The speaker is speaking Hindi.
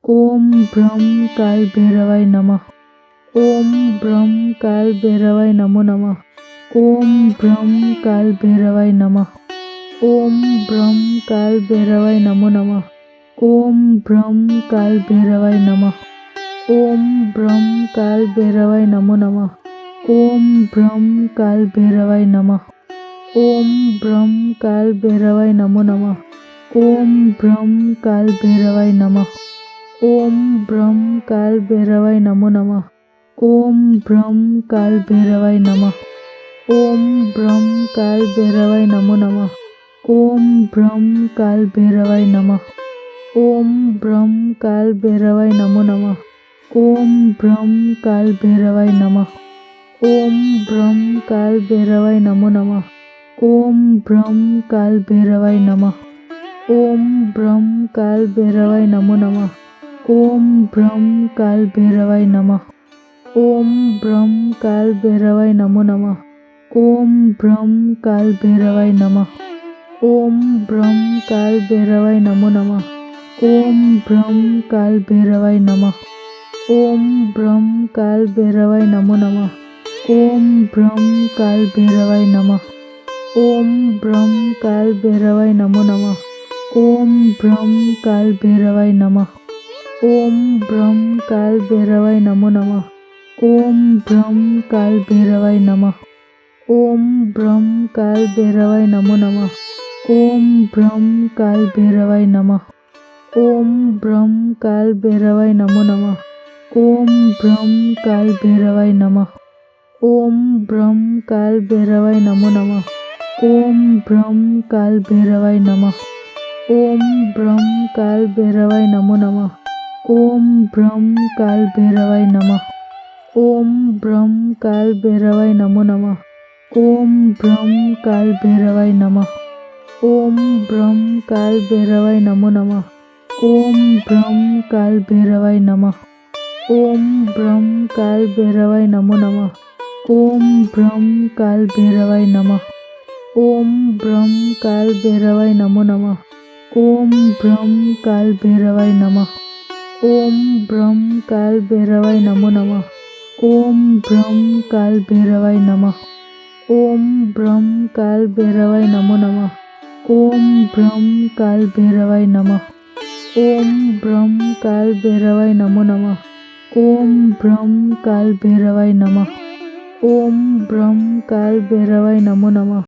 ओम ब्रह्म काल भैरवाय नमः। ओम ब्रह्म काल भैरवाय नमो नमः। ओम ब्रह्म काल भैरवाय नमः। ओम ब्रह्म काल भैरवाय नमो नमः। ओम ब्रह्म काल भैरवाय नमः। ओम ब्रह्म काल भैरवाय नमो नमः। ओम ब्रह्म काल भैरवाय नमः। ओम ब्रह्म काल भैरवाय नमो नमः। ओम ब्रह्म काल भैरवाय नमः। ओम ब्रह्म काल भैरवाय नमो नमः। ओम ब्रह्म काल भैरवाय नमः। ओम ब्रह्म काल भैरवाय नमो नमः। ओम ब्रह्म काल भैरवाय नमः। ओम ब्रह्म काल भैरवाय नमो नमः। ओम ब्रह्म काल भैरवाय नमः। ओम ब्रह्म काल भैरवाय नमो नमः। ओम ब्रह्म काल भैरवाय नमः। ओम ब्रह्म काल भैरवाय नमो नमः। ओम ब्रह्म काल भैरवाय नमः। ओम ब्रह्म काल भैरवाय नमो नमः। ओम ब्रह्म काल भैरवाय नमः। ओम ब्रह्म काल भैरवाय नमो नमः। ओम ब्रह्म काल भैरवाय नमः। ओम ब्रह्म काल भैरवाय नमो नमः। ओम ब्रह्म काल भैरवाय नमः। ओम ब्रह्म काल भैरवाय नमो नमः। ओम ब्रह्म काल भैरवाय नमः। ओम ब्रह्म काल भैरवाय नमो नमः। ओम ब्रह्म काल भैरवाय नमः। ओम ब्रह्म काल भैरवाय नमो नमः। ओम ब्रह्म काल भैरवाय नमः। ओम ब्रह्म काल भैरवाय नमो नमः। ओम ब्रह्म काल भैरवाय नमः। ओम ब्रह्म काल भैरवाय नमो नमः। ओम ब्रह्म काल भैरवाय नमः। ओम ब्रह्म काल भैरवाय नमो नमः। ओम ब्रह्म काल भैरवाय नमः। ओम ब्रह्म काल भैरवाय नमो नमः। ओम ब्रह्म काल भैरवाय नमः। ओम ब्रह्म काल भैरवाय नमो नमः। ओम ब्रह्म काल भैरवाय नमः। ओम ब्रह्म काल भैरवाय नमो नमः। ओम ब्रह्म काल भैरवाय नमः। ओम ब्रह्म काल भैरवाय नमो नमः। ओम ब्रह्म काल भैरवाय नमः। ओम ब्रह्म काल भैरवाय नमो नमः। ओम ब्रह्म काल भैरवाय नमः। ओम ब्रह्म काल भैरवाय नमो नमः। ओम ब्रह्म काल भैरवाय नमः। ओम ब्रह्म काल भैरवाय नमो नमः। ओम ब्रह्म काल भैरवाय नमः। ओम ब्रह्म काल भैरवाय नमो नमः।